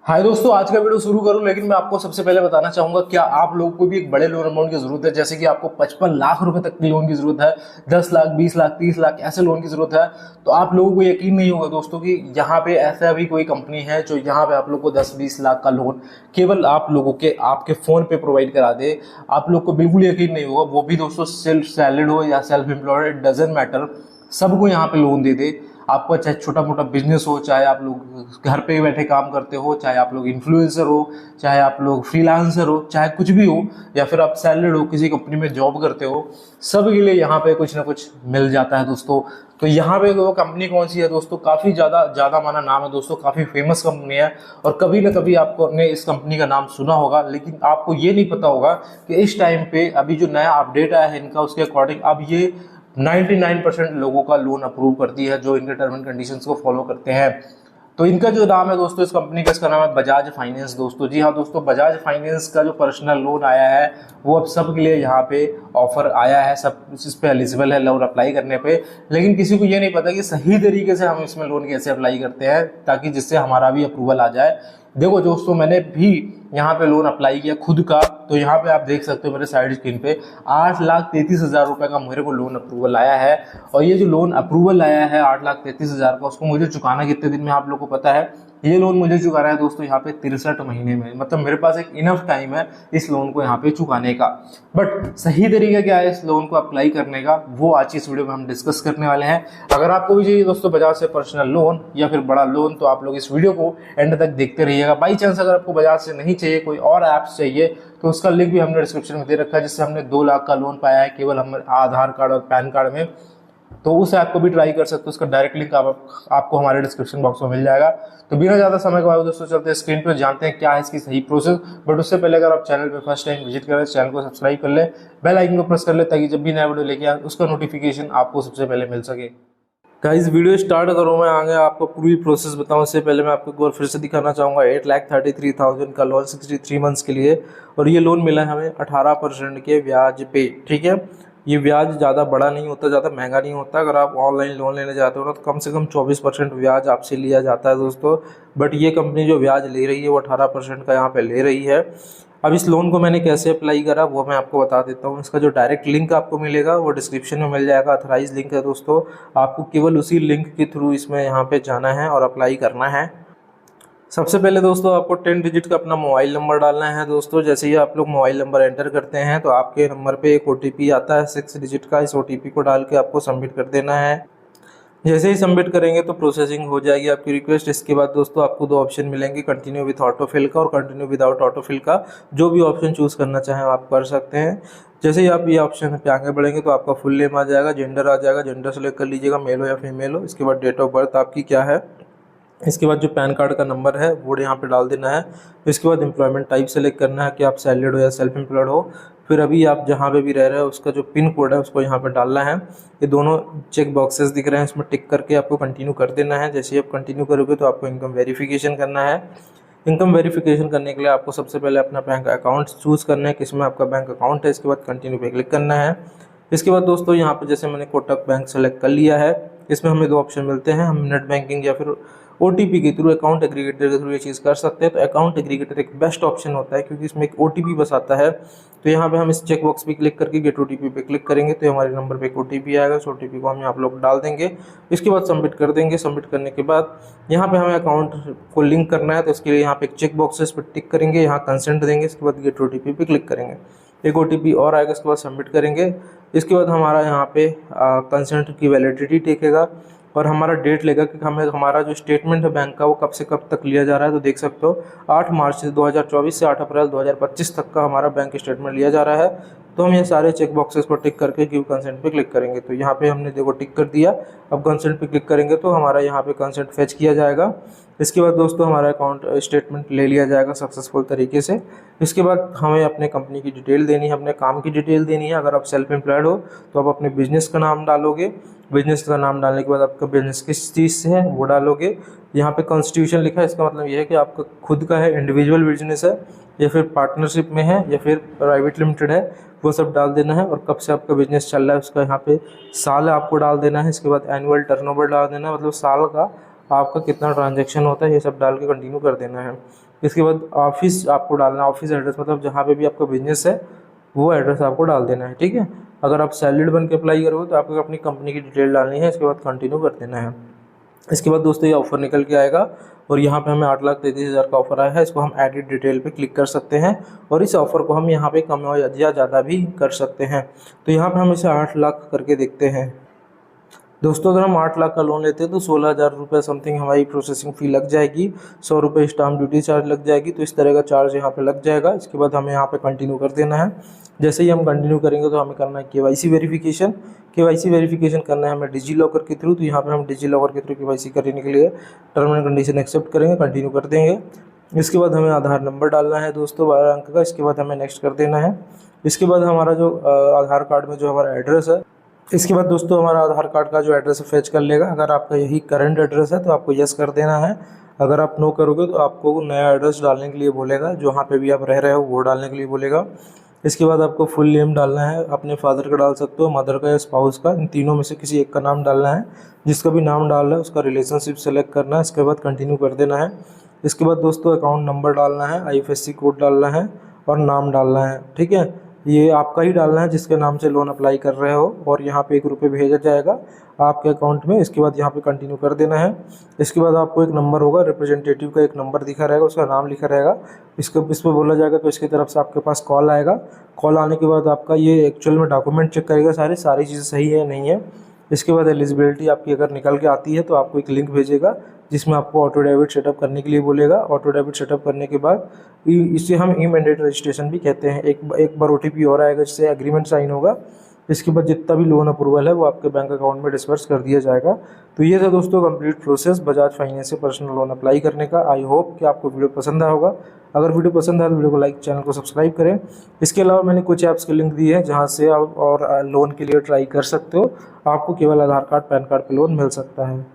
हाय दोस्तों, आज का वीडियो शुरू करूं लेकिन मैं आपको सबसे पहले बताना चाहूंगा क्या आप लोगों को भी एक बड़े लोन अमाउंट की जरूरत है। जैसे कि आपको 55 लाख रुपए तक की लोन की जरूरत है, 10 लाख, 20 लाख, 30 लाख ऐसे लोन की जरूरत है। तो आप लोगों को यकीन नहीं होगा दोस्तों कि यहाँ पे ऐसा भी कोई कंपनी है जो यहाँ पे आप लोग को 10-20 लाख का लोन केवल आप लोगों के आपके फोन पे प्रोवाइड करा दे। आप लोग को बिल्कुल यकीन नहीं होगा, वो भी दोस्तों सेल्फ सैलरीड हो या self employed, it doesn't matter, सबको यहाँ पे लोन दे दे। आपका चाहे छोटा मोटा बिजनेस हो, चाहे आप लोग घर पे बैठे काम करते हो, चाहे आप लोग इन्फ्लुएंसर हो, चाहे आप लोग फ्रीलांसर हो, चाहे कुछ भी हो, या फिर आप सैलरीड हो, किसी कंपनी में जॉब करते हो, सब के लिए यहाँ पे कुछ ना कुछ मिल जाता है दोस्तों। तो यहाँ पे वो कंपनी कौन सी है दोस्तों? काफी ज्यादा ज्यादा माना नाम है दोस्तों, काफी फेमस कंपनी है। और कभी ना कभी आपको ने इस कंपनी का नाम सुना होगा, लेकिन आपको ये नहीं पता होगा कि इस टाइम पे अभी जो नया अपडेट आया है इनका, उसके अकॉर्डिंग अब ये 99% लोगों का लोन अप्रूव करती है जो इनके टर्म एंड कंडीशंस को फॉलो करते हैं। तो इनका जो नाम है दोस्तों इस कंपनी का, इसका नाम है बजाज फाइनेंस दोस्तों। जी हाँ दोस्तों, बजाज फाइनेंस का जो पर्सनल लोन आया है वो अब सब के लिए यहाँ पे ऑफर आया है, सब इस पे एलिजिबल है लोन अप्लाई करने पे। लेकिन किसी को ये नहीं पता कि सही तरीके से हम इसमें लोन कैसे अप्लाई करते हैं ताकि जिससे हमारा भी अप्रूवल आ जाए। देखो दोस्तों, मैंने भी यहाँ पे लोन अप्लाई किया खुद का, तो यहाँ पे आप देख सकते हो मेरे साइड स्क्रीन पे 8,33,000 रुपए का मेरे को लोन अप्रूवल आया है। और ये जो लोन अप्रूवल आया है 8,33,000 का, उसको मुझे चुकाना कितने दिन में आप लोग को पता है? ये लोन मुझे चुकाना है दोस्तों यहाँ पे 63 महीने में। मतलब मेरे पास एक इनफ टाइम है इस लोन को यहाँ पे चुकाने का। बट सही तरीका क्या है इस लोन को अप्लाई करने का, वो आज की इस वीडियो में हम डिस्कस करने वाले हैं। अगर आपको भी चाहिए दोस्तों बजाज से पर्सनल लोन या फिर बड़ा लोन, तो आप लोग इस वीडियो को एंड तक देखते रहिएगा। बाई चांस अगर आपको बजाज से नहीं चाहिए, कोई और ऐप्स चाहिए, तो उसका लिंक भी हमने डिस्क्रिप्शन में दे रखा है, जिससे हमने 2 लाख का लोन पाया है केवल हमारे आधार कार्ड और पैन कार्ड में। तो उस ऐप को भी ट्राई कर सकते हो, उसका डायरेक्ट लिंक आपको हमारे डिस्क्रिप्शन बॉक्स में मिल जाएगा। तो बिना ज्यादा समय गवाए दोस्तों चलते हैं स्क्रीन पर, जानते हैं क्या है इसकी सही प्रोसेस। बट उससे पहले अगर आप चैनल पे फर्स्ट टाइम विजिट करें, चैनल को सब्सक्राइब कर ले, बेल आइकन को प्रेस कर ले, ताकि जब भी नया वीडियो लेके आए उसका नोटिफिकेशन आपको सबसे पहले मिल सके। गाइस, वीडियो स्टार्ट करूँ मैं आगे आपको पूरी प्रोसेस बताऊं, उससे पहले मैं आपको एक बार फिर से दिखाना चाहूँगा 8,33,000 का लोन 63 मंथ्स के लिए। और ये लोन मिला है हमें 18% के ब्याज पे। ठीक है, ये ब्याज ज़्यादा बड़ा नहीं होता, ज़्यादा महंगा नहीं होता। अगर आप ऑनलाइन लोन लेने जाते हो ना, तो कम से कम 24% ब्याज आपसे लिया जाता है दोस्तों। बट ये कंपनी जो ब्याज ले रही है वो 18% का यहाँ पे ले रही है। अब इस लोन को मैंने कैसे अप्लाई करा वो मैं आपको बता देता हूँ। इसका जो डायरेक्ट लिंक आपको मिलेगा वो डिस्क्रिप्शन में मिल जाएगा, अथराइज लिंक है दोस्तों। आपको केवल उसी लिंक के थ्रू इसमें यहाँ पे जाना है और अप्लाई करना है। सबसे पहले दोस्तों आपको 10 डिजिट का अपना मोबाइल नंबर डालना है दोस्तों। जैसे ही आप लोग मोबाइल नंबर एंटर करते हैं तो आपके नंबर पे एक OTP आता है 6 डिजिट का। इस OTP को डाल के आपको सबमिट कर देना है। जैसे ही सबमिट करेंगे तो प्रोसेसिंग हो जाएगी आपकी रिक्वेस्ट। इसके बाद दोस्तों आपको 2 ऑप्शन मिलेंगे, कंटिन्यू विथ ऑटोफिल का और कंटिन्यू विदाउट ऑटोफिल का। जो भी ऑप्शन चूज़ करना चाहें आप कर सकते हैं। जैसे ही आप ये ऑप्शन पे आगे बढ़ेंगे तो आपका फुल नेम आ जाएगा, जेंडर आ जाएगा, जेंडर सेलेक्ट कर लीजिएगा, मेल हो या फीमेल हो। इसके बाद डेट ऑफ बर्थ आपकी क्या है, इसके बाद जो पैन कार्ड का नंबर है वो यहाँ पे डाल देना है। इसके बाद एम्प्लॉयमेंट टाइप सेलेक्ट करना है कि आप सैलरीड हो या सेल्फ एम्प्लॉयड हो। फिर अभी आप जहाँ पे भी रह रहे हो उसका जो पिन कोड है उसको यहाँ पे डालना है। ये दोनों चेक बॉक्सेस दिख रहे हैं, इसमें टिक करके आपको कंटिन्यू कर देना है। जैसे ही आप कंटिन्यू करोगे तो आपको इनकम वेरिफिकेशन करना है। इनकम वेरिफिकेशन करने के लिए आपको सबसे पहले अपना बैंक अकाउंट चूज़ करना है, किसमें आपका बैंक अकाउंट है। इसके बाद कंटिन्यू पे क्लिक करना है। इसके बाद दोस्तों यहाँ पे जैसे मैंने कोटक बैंक सेलेक्ट कर लिया है, इसमें हमें 2 ऑप्शन मिलते हैं, हम नेट बैंकिंग या फिर OTP के थ्रू, अकाउंट एग्रीगेटर के थ्रू ये चीज़ कर सकते हैं। तो अकाउंट एग्रीगेटर एक बेस्ट ऑप्शन होता है क्योंकि इसमें एक OTP बस आता है। तो यहाँ पे हम इस चेक बॉक्स पे क्लिक करके गेट OTP पे क्लिक करेंगे तो हमारे नंबर पे एक OTP आएगा। उस OTP को हम आप लोग डाल देंगे। इसके बाद सबमिट कर देंगे। सबमिट करने के बाद यहाँ पे हमें अकाउंट को लिंक करना है, तो इसके लिए यहाँ पे एक चेक बॉक्स है, इस पर टिक करेंगे, यहाँ कंसेंट देंगे। इसके बाद गेट OTP पे क्लिक करेंगे, एक OTP और आएगा, इसके बाद सबमिट करेंगे। इसके बाद हमारा यहाँ पे कंसेंट की वैलिडिटी टिकेगा और हमारा डेट लेगा कि हमें हमारा जो स्टेटमेंट है बैंक का वो कब से कब तक लिया जा रहा है। तो देख सकते हो 8 मार्च 2024 से 8 अप्रैल 2025 तक का हमारा बैंक स्टेटमेंट लिया जा रहा है। तो हम ये सारे चेक बॉक्सेस पर टिक करके गिव कंसेंट पे क्लिक करेंगे। तो यहाँ पे हमने देखो टिक कर दिया। अब कंसेंट पे क्लिक करेंगे तो हमारा यहाँ पे कंसेंट फेच किया जाएगा। इसके बाद दोस्तों हमारा अकाउंट स्टेटमेंट ले लिया जाएगा सक्सेसफुल तरीके से। इसके बाद हमें अपने कंपनी की डिटेल देनी है, अपने काम की डिटेल देनी है। अगर आप सेल्फ एम्प्लॉयड हो तो आप अपने बिजनेस का नाम डालोगे। बिजनेस का नाम डालने के बाद आपका बिजनेस किस चीज़ से है वो डालोगे। यहाँ पे कॉन्स्टिट्यूशन लिखा है, इसका मतलब ये है कि आपका खुद का है, इंडिविजुअल बिजनेस है या फिर पार्टनरशिप में है या फिर प्राइवेट लिमिटेड है, वो सब डाल देना है। और कब से आपका बिजनेस चल रहा है उसका यहाँ पे साल आपको डाल देना है। इसके बाद एनुअल टर्नओवर डाल देना है, मतलब साल का आपका कितना ट्रांजैक्शन होता है, ये सब डाल के कंटिन्यू कर देना है। इसके बाद ऑफिस आपको डालना है, ऑफिस एड्रेस मतलब जहाँ पे भी आपका बिजनेस है वो एड्रेस आपको डाल देना है, ठीक है। अगर आप सैलरीड बन के अप्लाई करोगे तो आपको अपनी कंपनी की डिटेल डालनी है, इसके बाद कंटिन्यू कर देना है। इसके बाद दोस्तों ये ऑफर निकल के आएगा और यहाँ पे हमें 8,33,000 का ऑफर आया है। इसको हम एडिट डिटेल पे क्लिक कर सकते हैं और इस ऑफर को हम यहाँ पे कम या ज़्यादा भी कर सकते हैं। तो यहाँ पे हम इसे 8 लाख करके देखते हैं। दोस्तों अगर हम 8 लाख का लोन लेते हैं तो 16,000 रुपये समथिंग हमारी प्रोसेसिंग फ़ी लग जाएगी, 100 रुपये स्टाम्प ड्यूटी चार्ज लग जाएगी। तो इस तरह का चार्ज यहाँ पे लग जाएगा। इसके बाद हमें यहाँ पे कंटिन्यू कर देना है। जैसे ही हम कंटिन्यू करेंगे तो हमें करना है KYC वेरिफिकेशन। KYC वेरिफिकेशन करना है हमें डिजी लॉकर के थ्रू। तो यहाँ पे हम डिजी लॉकर के थ्रू KYC करने के लिए टर्म एंड कंडीशन एक्सेप्ट करेंगे, कंटिन्यू कर देंगे। इसके बाद हमें आधार नंबर डालना है दोस्तों 12 अंक का। इसके बाद हमें नेक्स्ट कर देना है। इसके बाद हमारा जो आधार कार्ड में जो हमारा एड्रेस है, इसके बाद दोस्तों हमारा आधार कार्ड का जो एड्रेस है फेच कर लेगा। अगर आपका यही करंट एड्रेस है तो आपको यस कर देना है। अगर आप नो करोगे तो आपको नया एड्रेस डालने के लिए बोलेगा, जहाँ पे भी आप रह रहे हो वो डालने के लिए बोलेगा। इसके बाद आपको फुल नेम डालना है, अपने फादर का डाल सकते हो, मदर का या स्पाउस का, इन तीनों में से किसी एक का नाम डालना है। जिसका भी नाम डालना है उसका रिलेशनशिप सेलेक्ट करना है। इसके बाद कंटिन्यू कर देना है। इसके बाद दोस्तों अकाउंट नंबर डालना है, IFSC कोड डालना है और नाम डालना है, ठीक है। ये आपका ही डालना है जिसके नाम से लोन अप्लाई कर रहे हो और यहाँ पे 1 रुपये भेजा जाएगा आपके अकाउंट में। इसके बाद यहाँ पे कंटिन्यू कर देना है। इसके बाद आपको एक नंबर होगा, रिप्रेजेंटेटिव का एक नंबर दिखा रहेगा, उसका नाम लिखा रहेगा। इस पर बोला जाएगा तो इसकी तरफ से आपके पास कॉल आएगा। कॉल आने के बाद आपका ये एक्चुअल में डॉक्यूमेंट चेक करेगा सारी चीज़ें सही है नहीं है। इसके बाद एलिजिबिलिटी आपकी अगर निकल के आती है तो आपको एक लिंक भेजेगा जिसमें आपको ऑटो डेबिट सेटअप करने के लिए बोलेगा। ऑटो डेबिट सेटअप करने के बाद इसे हम इमीडिएट रजिस्ट्रेशन भी कहते हैं। एक बार OTP और आएगा जिससे एग्रीमेंट साइन होगा। इसके बाद जितना भी लोन अप्रूवल है वो आपके बैंक अकाउंट में डिस्पर्स कर दिया जाएगा। तो ये था दोस्तों कंप्लीट प्रोसेस बजाज फाइनेंस से पर्सनल लोन अप्लाई करने का। आई होप कि आपको वीडियो पसंद आया होगा। अगर वीडियो पसंद आया तो वीडियो को लाइक, चैनल को सब्सक्राइब करें। इसके अलावा मैंने कुछ ऐप्स की लिंक दी है जहाँ से आप और लोन के लिए ट्राई कर सकते हो। आपको केवल आधार कार्ड, पैन कार्ड पर लोन मिल सकता है।